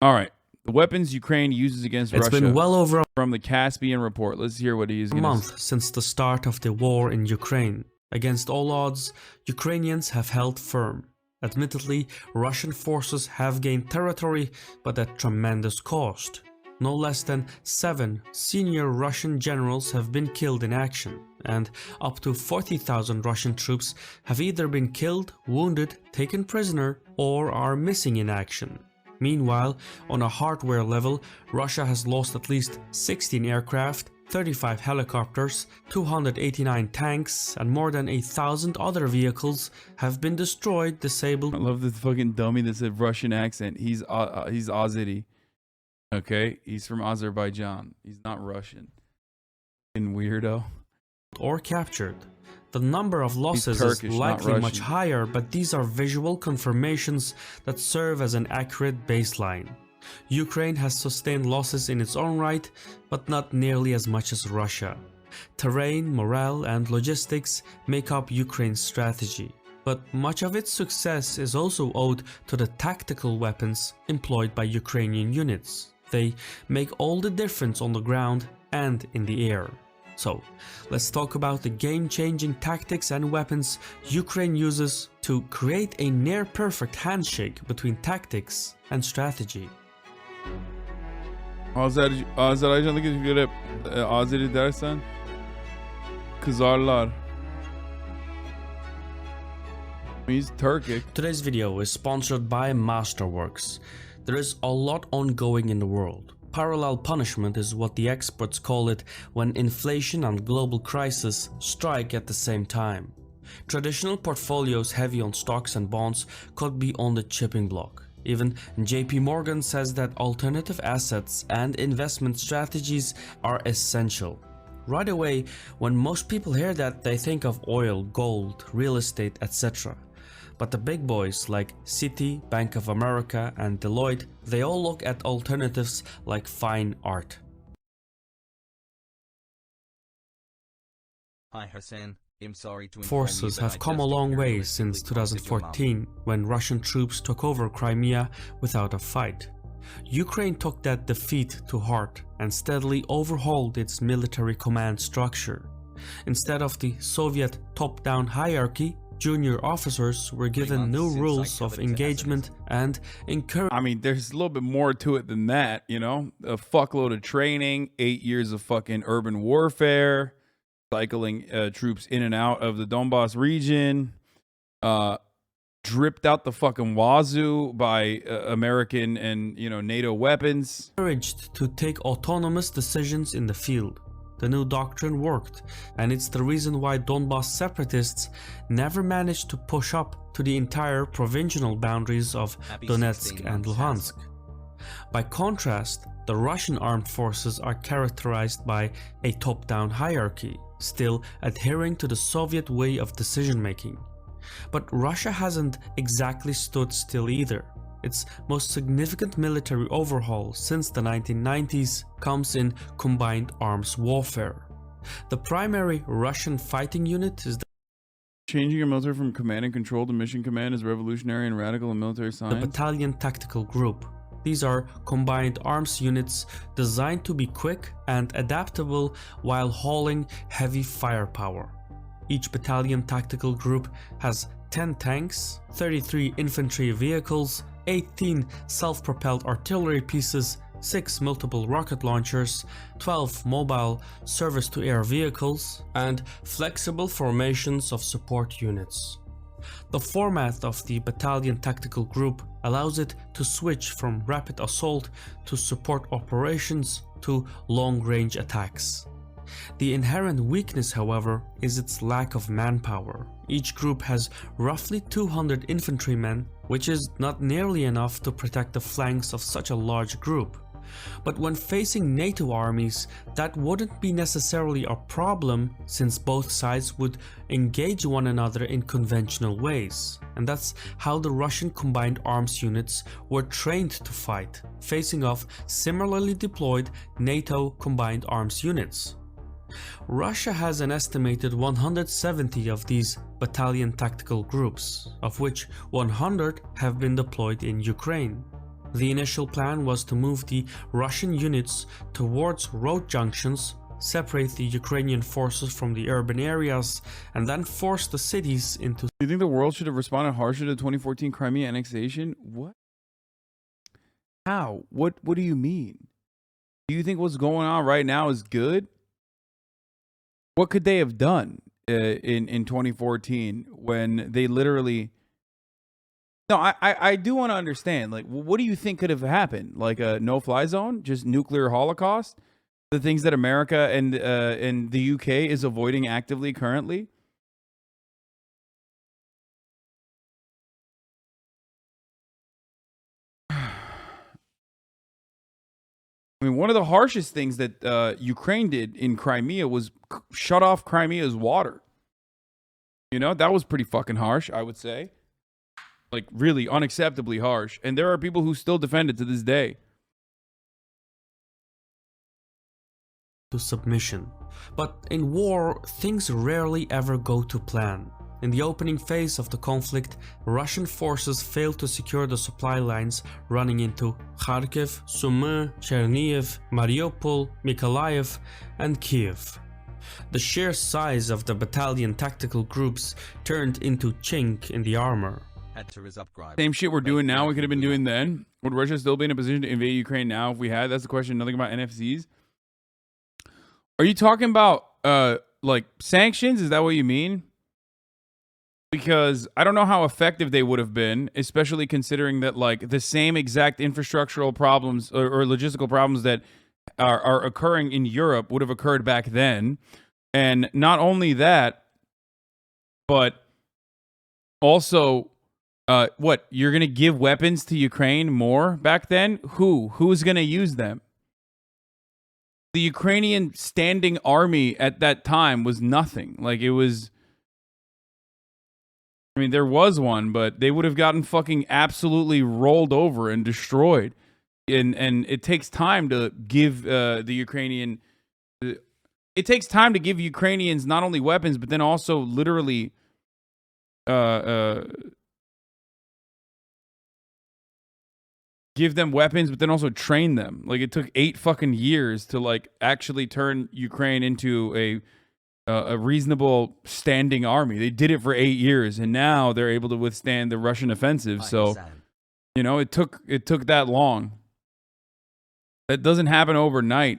All right. The weapons Ukraine uses against Russia. It's been well over from the Caspian Report. Let's hear what he is a going to month since the start of the war in Ukraine. Against all odds, Ukrainians have held firm. Admittedly, Russian forces have gained territory, but at tremendous cost. No less than 7 senior Russian generals have been killed in action, and up to 40,000 Russian troops have either been killed, wounded, taken prisoner, or are missing in action. Meanwhile, on a hardware level, Russia has lost at least 16 aircraft, 35 helicopters, 289 tanks, and more than 1,000 other vehicles have been destroyed, disabled. I love this fucking dummy that said Russian accent. He's Azeri. Okay, he's from Azerbaijan. He's not Russian. Fucking weirdo. Or captured. The number of losses Turkish, is not likely much Russian. higher, but these are visual confirmations that serve as an accurate baseline. Ukraine has sustained losses in its own right, but not nearly as much as Russia. Terrain, morale, and logistics make up Ukraine's strategy, but much of its success is also owed to the tactical weapons employed by Ukrainian units. They make all the difference on the ground and in the air. So, let's talk about the game-changing tactics and weapons Ukraine uses to create a near-perfect handshake between tactics and strategy. Azerbaycan'daki göre Azeri dersen kızarlar. He's Turkic. Today's video is sponsored by Masterworks. There is a lot ongoing in the world. Parallel punishment is what the experts call it when inflation and global crisis strike at the same time. Traditional portfolios heavy on stocks and bonds could be on the chopping block. Even JP Morgan says that alternative assets and investment strategies are essential. Right away, when most people hear that, they think of oil, gold, real estate, etc. But the big boys like Citi, Bank of America, and Deloitte, they all look at alternatives like fine art. Hi Hasan, I'm sorry to inform you Forces that have I come a just long way carelessly since prompted your mom. 2014 when Russian troops took over Crimea without a fight. Ukraine took that defeat to heart and steadily overhauled its military command structure. Instead of the Soviet top-down hierarchy, junior officers were given new rules of engagement and encouraged. I mean, there's a little bit more to it than that, you know? A fuckload of training, 8 years of fucking urban warfare, cycling troops in and out of the Donbass region, dripped out the fucking wazoo by American and, NATO weapons. Encouraged to take autonomous decisions in the field. The new doctrine worked, and it's the reason why Donbass separatists never managed to push up to the entire provincial boundaries of Donetsk and Luhansk. By contrast, the Russian armed forces are characterized by a top-down hierarchy, still adhering to the Soviet way of decision-making. But Russia hasn't exactly stood still either. Its most significant military overhaul since the 1990s comes in combined arms warfare. The primary Russian fighting unit is Changing your military from command and control to mission command is revolutionary and radical in military the science. Battalion Tactical Group. These are combined arms units designed to be quick and adaptable while hauling heavy firepower. Each battalion tactical group has 10 tanks, 33 infantry vehicles, 18 self-propelled artillery pieces, 6 multiple rocket launchers, 12 mobile surface-to-air vehicles, and flexible formations of support units. The format of the Battalion Tactical Group allows it to switch from rapid assault to support operations to long-range attacks. The inherent weakness, however, is its lack of manpower. Each group has roughly 200 infantrymen, which is not nearly enough to protect the flanks of such a large group. But when facing NATO armies, that wouldn't be necessarily a problem, since both sides would engage one another in conventional ways. And that's how the Russian combined arms units were trained to fight, facing off similarly deployed NATO combined arms units. Russia has an estimated 170 of these battalion tactical groups, of which 100 have been deployed in Ukraine. The initial plan was to move the Russian units towards road junctions, separate the Ukrainian forces from the urban areas, and then force the cities into... Do you think the world should have responded harsher to 2014 Crimea annexation? What? How? What do you mean? Do you think what's going on right now is good? What could they have done in 2014 when they literally... No, I do want to understand. Like, what do you think could have happened? Like a no-fly zone? Just nuclear holocaust? The things that America and the UK is avoiding actively currently? I mean, one of the harshest things that Ukraine did in Crimea was shut off Crimea's water. You know, that was pretty fucking harsh, I would say. Like, really unacceptably harsh. And there are people who still defend it to this day. to submission. But in war, things rarely ever go to plan. In the opening phase of the conflict, Russian forces failed to secure the supply lines running into Kharkiv, Sumy, Chernihiv, Mariupol, Mykolaiv, and Kiev. The sheer size of the battalion tactical groups turned into chink in the armor. Same shit we're doing now, we could have been doing then. Would Russia still be in a position to invade Ukraine now if we had? That's the question. Nothing about NFCs. Are you talking about like sanctions? Is that what you mean? Because I don't know how effective they would have been, especially considering that like the same exact infrastructural problems or logistical problems that are occurring in Europe would have occurred back then. And not only that, but also, what, you're going to give weapons to Ukraine more back then? Who's going to use them? The Ukrainian standing army at that time was nothing. Like, it was... I mean, there was one, but they would have gotten fucking absolutely rolled over and destroyed. And it takes time to give the Ukrainian... It takes time to give Ukrainians not only weapons, but then also literally... give them weapons, but then also train them. Like, it took 8 fucking years to like actually turn Ukraine into a reasonable standing army. They did it for 8 years, and now they're able to withstand the Russian offensive. So, you know, it took that long. That doesn't happen overnight.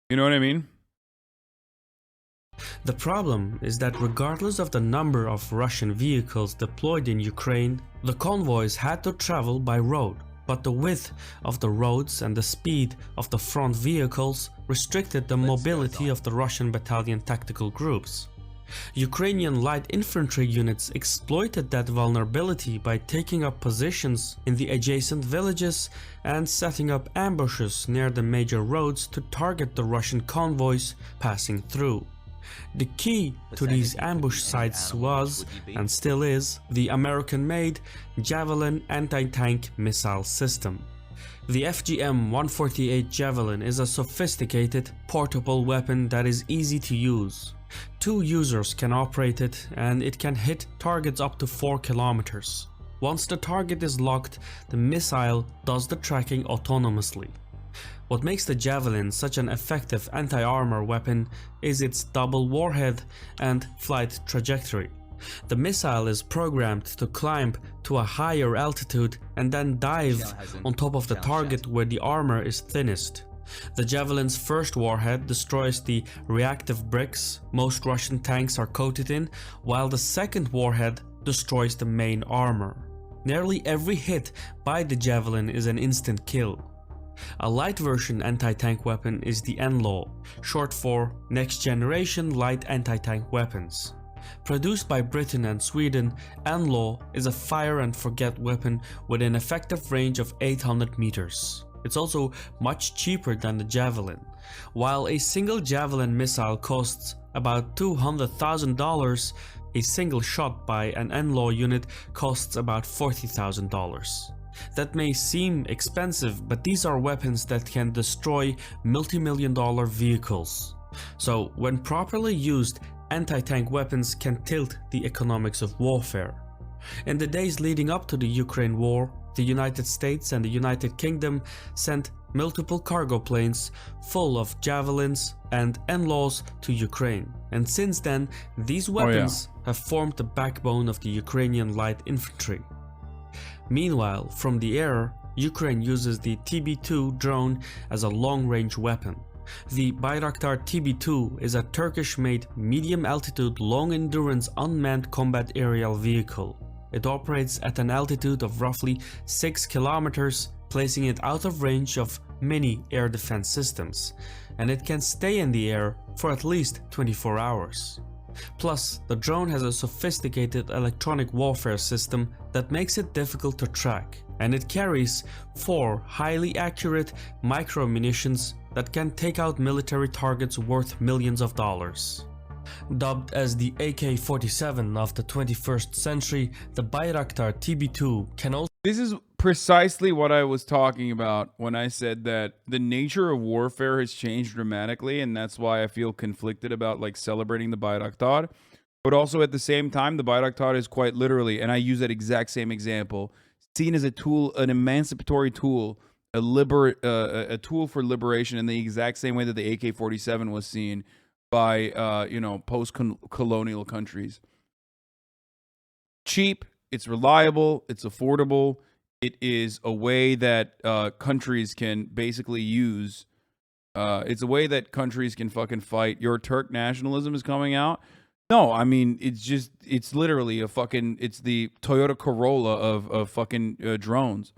You know what I mean? The problem is that regardless of the number of Russian vehicles deployed in Ukraine, the convoys had to travel by road, but the width of the roads and the speed of the front vehicles restricted the mobility of the Russian battalion tactical groups. Ukrainian light infantry units exploited that vulnerability by taking up positions in the adjacent villages and setting up ambushes near the major roads to target the Russian convoys passing through. The key to these ambush sites was, and still is, the American-made Javelin anti-tank missile system. The FGM-148 Javelin is a sophisticated, portable weapon that is easy to use. 2 users can operate it, and it can hit targets up to 4 kilometers. Once the target is locked, the missile does the tracking autonomously. What makes the Javelin such an effective anti-armor weapon is its double warhead and flight trajectory. The missile is programmed to climb to a higher altitude and then dive on top of the target where the armor is thinnest. The Javelin's first warhead destroys the reactive bricks most Russian tanks are coated in, while the second warhead destroys the main armor. Nearly every hit by the Javelin is an instant kill. A light version anti-tank weapon is the NLAW, short for Next Generation Light Anti-Tank Weapons. Produced by Britain and Sweden, NLAW is a fire and forget weapon with an effective range of 800 meters. It's also much cheaper than the Javelin. While a single Javelin missile costs about $200,000, a single shot by an NLAW unit costs about $40,000. That may seem expensive, but these are weapons that can destroy multi-million-dollar vehicles. So, when properly used, anti-tank weapons can tilt the economics of warfare. In the days leading up to the Ukraine war, the United States and the United Kingdom sent multiple cargo planes full of javelins and NLAWs to Ukraine. And since then, these weapons have formed the backbone of the Ukrainian light infantry. Meanwhile, from the air, Ukraine uses the TB2 drone as a long-range weapon. The Bayraktar TB2 is a Turkish-made medium-altitude, long-endurance unmanned combat aerial vehicle. It operates at an altitude of roughly 6 kilometers, placing it out of range of many air defense systems, and it can stay in the air for at least 24 hours. Plus, the drone has a sophisticated electronic warfare system that makes it difficult to track, and it carries 4 highly accurate micro-munitions that can take out military targets worth millions of dollars. Dubbed as the AK-47 of the 21st century, the Bayraktar TB2 can also... This is precisely what I was talking about when I said that the nature of warfare has changed dramatically, and that's why I feel conflicted about like celebrating the Bayraktar. But also at the same time, the Bayraktar is quite literally, and I use that exact same example, seen as a tool, an emancipatory tool, a tool for liberation in the exact same way that the AK-47 was seen by post-colonial countries. Cheap, it's reliable, it's affordable. It is a way that countries can basically use. It's a way that countries can fucking fight. Your Turk nationalism is coming out. No, I mean, it's literally it's the Toyota Corolla of fucking drones.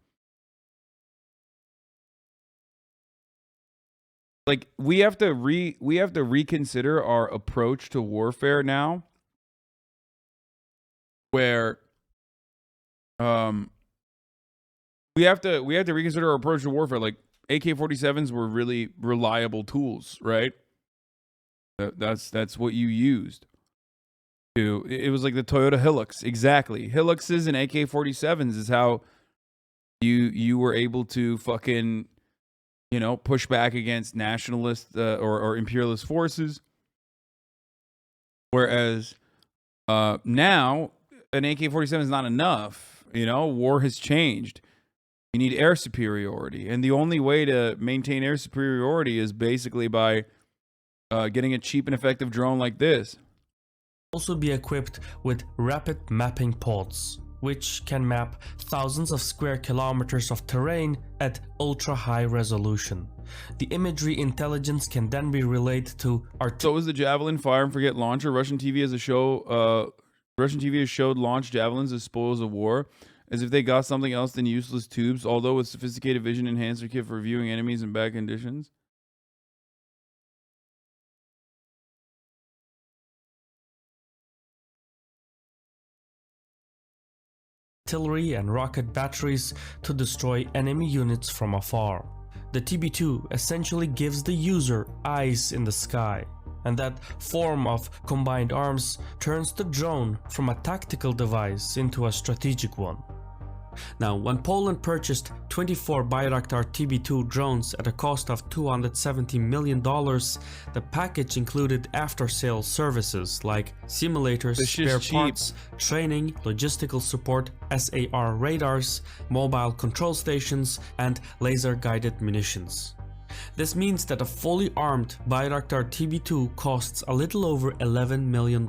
Like, we have to reconsider our approach to warfare now, where we have to reconsider our approach to warfare. Like, AK-47s were really reliable tools, right? That's what you used. It was like the Toyota Hilux, exactly. Hiluxes and AK-47s is how you were able to fucking, push back against nationalist or imperialist forces. Whereas now, an AK-47 is not enough. War has changed. You need air superiority. And the only way to maintain air superiority is basically by getting a cheap and effective drone like this. Also be equipped with rapid mapping pods, which can map thousands of square kilometers of terrain at ultra-high resolution. The imagery intelligence can then be relayed to So is the Javelin fire and forget launcher. Russian TV has showed launched javelins as spoils of war, as if they got something else than useless tubes, although with sophisticated vision enhancer kit for viewing enemies in bad conditions. artillery and rocket batteries to destroy enemy units from afar. The TB2 essentially gives the user eyes in the sky, and that form of combined arms turns the drone from a tactical device into a strategic one. Now, when Poland purchased 24 Bayraktar TB2 drones at a cost of $270 million, the package included after-sales services like simulators, spare parts, training, logistical support, SAR radars, mobile control stations, and laser-guided munitions. This means that a fully armed Bayraktar TB2 costs a little over $11 million,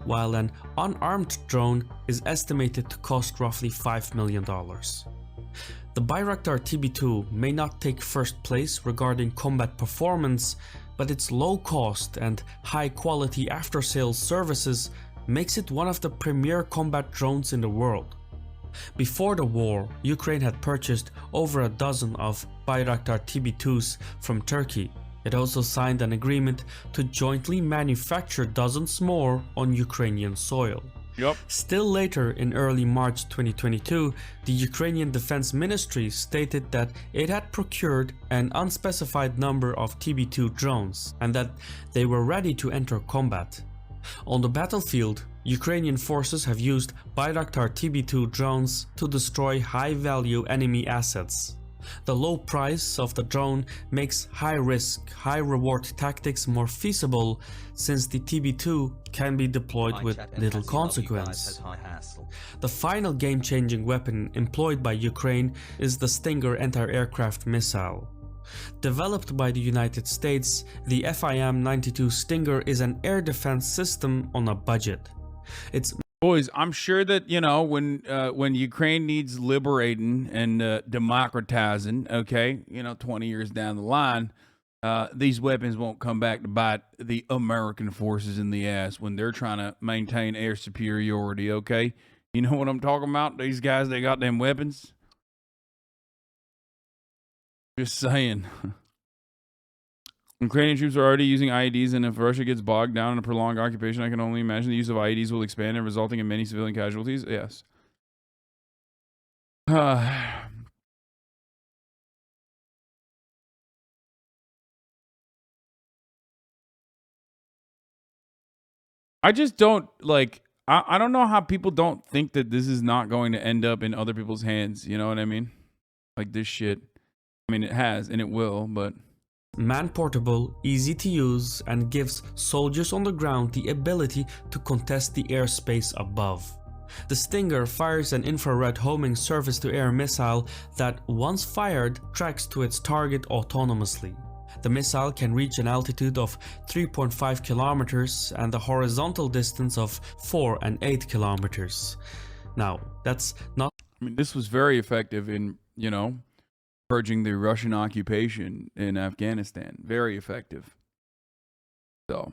while an unarmed drone is estimated to cost roughly $5 million. The Bayraktar TB2 may not take first place regarding combat performance, but its low cost and high quality after-sales services makes it one of the premier combat drones in the world. Before the war, Ukraine had purchased over a dozen of Bayraktar TB2s from Turkey. It also signed an agreement to jointly manufacture dozens more on Ukrainian soil. Yep. Still later, in early March 2022, the Ukrainian Defense Ministry stated that it had procured an unspecified number of TB2 drones and that they were ready to enter combat. On the battlefield, Ukrainian forces have used Bayraktar TB2 drones to destroy high-value enemy assets. The low price of the drone makes high-risk, high-reward tactics more feasible since the TB2 can be deployed with little consequence. The final game-changing weapon employed by Ukraine is the Stinger anti-aircraft missile. Developed by the United States, the FIM-92 Stinger is an air defense system on a budget. It's Boys, I'm sure that, you know, when Ukraine needs liberating and democratizing, okay, you know, 20 years down the line, these weapons won't come back to bite the American forces in the ass when they're trying to maintain air superiority, okay? You know what I'm talking about? These guys, they got them weapons. Just saying. Ukrainian troops are already using IEDs, and if Russia gets bogged down in a prolonged occupation, I can only imagine the use of IEDs will expand and resulting in many civilian casualties. Yes. I just don't, like, I don't know how people don't think that this is not going to end up in other people's hands. You know what I mean? Like this shit. I mean, it has and it will, but... man-portable, easy to use, and gives soldiers on the ground the ability to contest the airspace above. The Stinger fires an infrared homing surface-to-air missile that, once fired, tracks to its target autonomously. The missile can reach an altitude of 3.5 kilometers and a horizontal distance of 4 and 8 kilometers. Now, that's not... I mean, this was very effective in, you know, purging the Russian occupation in Afghanistan. Very effective. So,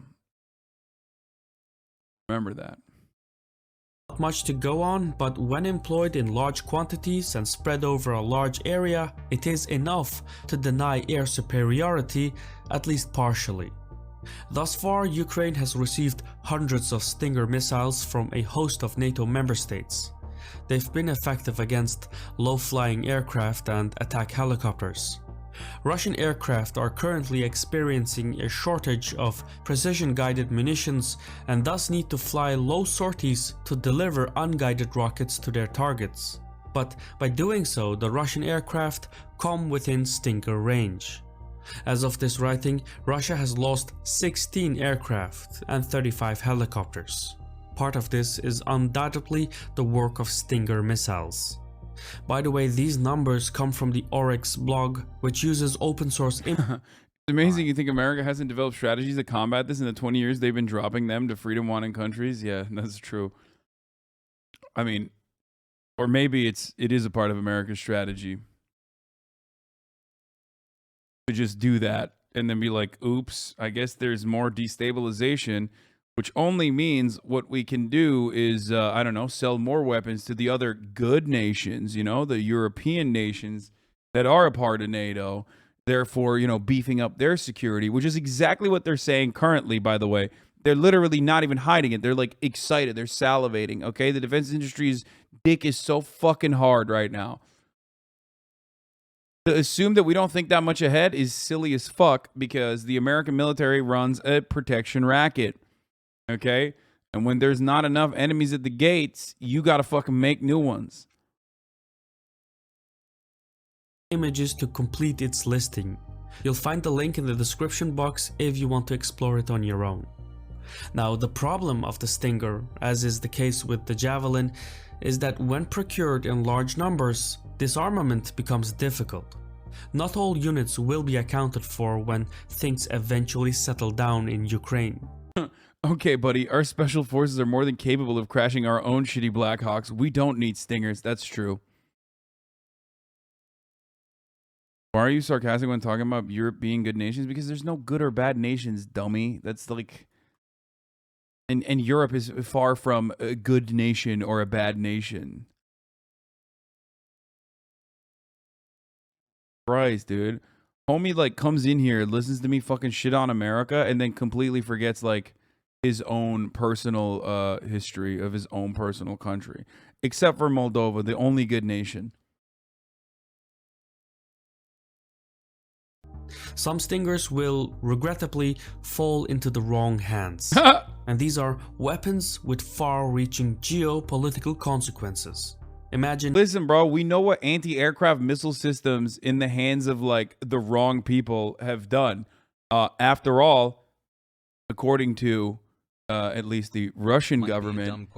remember that. Not much to go on, but when employed in large quantities and spread over a large area, it is enough to deny air superiority, at least partially. Thus far, Ukraine has received hundreds of Stinger missiles from a host of NATO member states. They've been effective against low-flying aircraft and attack helicopters. Russian aircraft are currently experiencing a shortage of precision-guided munitions and thus need to fly low sorties to deliver unguided rockets to their targets. But by doing so, the Russian aircraft come within Stinger range. As of this writing, Russia has lost 16 aircraft and 35 helicopters. Part of this is undoubtedly the work of Stinger missiles. By the way, these numbers come from the Oryx blog, which uses open source. It's amazing you think America hasn't developed strategies to combat this in the 20 years they've been dropping them to freedom-wanting countries. Yeah, that's true. I mean, or maybe it is a part of America's strategy to just do that and then be like, oops, I guess there's more destabilization. Which only means what we can do is, I don't know, sell more weapons to the other good nations, you know, the European nations that are a part of NATO, therefore, you know, beefing up their security, which is exactly what they're saying currently, by the way. They're literally not even hiding it. They're like excited. They're salivating, okay? The defense industry's dick is so fucking hard right now. To assume that we don't think that much ahead is silly as fuck because the American military runs a protection racket. Okay? And when there's not enough enemies at the gates, you gotta fucking make new ones. Images to complete its listing. You'll find the link in the description box if you want to explore it on your own. Now, the problem of the Stinger, as is the case with the Javelin, is that when procured in large numbers, disarmament becomes difficult. Not all units will be accounted for when things eventually settle down in Ukraine. Okay, buddy, our special forces are more than capable of crashing our own shitty Blackhawks. We don't need Stingers. That's true. Why are you sarcastic when talking about Europe being good nations? Because there's no good or bad nations, dummy. That's like... And Europe is far from a good nation or a bad nation. Christ, dude. Homie, like, comes in here, listens to me fucking shit on America, and then completely forgets, like, his own personal history of his own personal country. Except for Moldova, the only good nation. Some Stingers will regrettably fall into the wrong hands. And these are weapons with far-reaching geopolitical consequences. Imagine. Listen, bro, we know what anti-aircraft missile systems in the hands of like the wrong people have done. After all, according to at least the Russian government,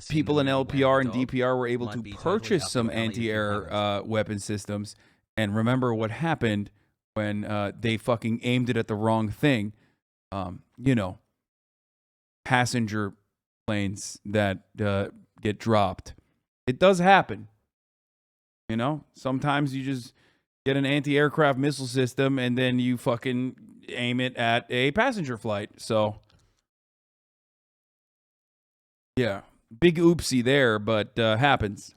people in LPR and DPR were able to purchase some anti-air weapon systems. And remember what happened when they fucking aimed it at the wrong thing. You know, passenger planes that get dropped. It does happen. You know, sometimes you just get an anti-aircraft missile system and then you fucking aim it at a passenger flight. So, yeah, big oopsie there, but happens.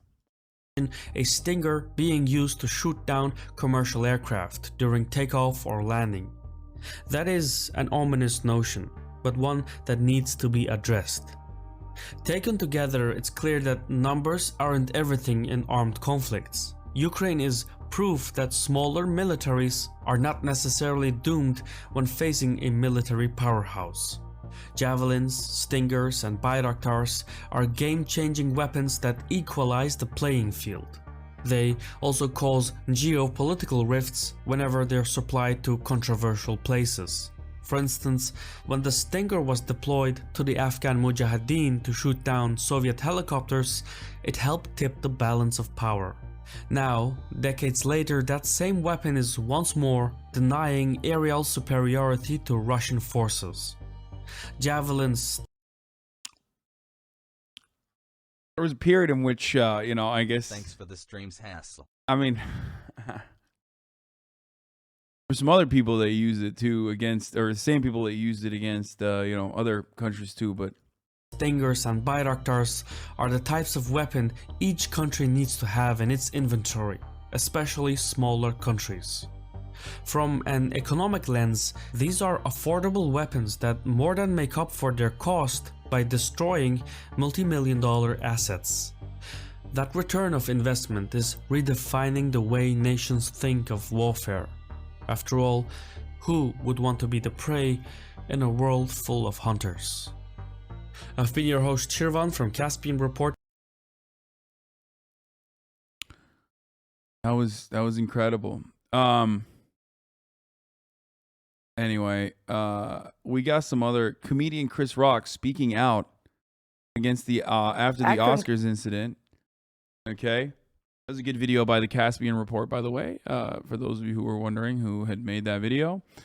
A Stinger being used to shoot down commercial aircraft during takeoff or landing. That is an ominous notion, but one that needs to be addressed. Taken together, it's clear that numbers aren't everything in armed conflicts. Ukraine is proof that smaller militaries are not necessarily doomed when facing a military powerhouse. Javelins, Stingers, and Bayraktars are game-changing weapons that equalize the playing field. They also cause geopolitical rifts whenever they're supplied to controversial places. For instance, when the Stinger was deployed to the Afghan Mujahideen to shoot down Soviet helicopters, it helped tip the balance of power. Now, decades later, that same weapon is once more denying aerial superiority to Russian forces. Javelins. There was a period in which, I guess. Thanks for the stream's hassle. I mean, there's some other people that use it too against, or the same people that used it against, other countries too. But Stingers and Bayraktars are the types of weapon each country needs to have in its inventory, especially smaller countries. From an economic lens, these are affordable weapons that more than make up for their cost by destroying multi-million-dollar assets. That return of investment is redefining the way nations think of warfare. After all, who would want to be the prey in a world full of hunters? I've been your host Shirvan from CaspianReport. that was incredible. Anyway, we got some other comedian Chris Rock speaking out against the after the Oscars incident. Okay, that was a good video by the Caspian Report, by the way. For those of you who were wondering who had made that video,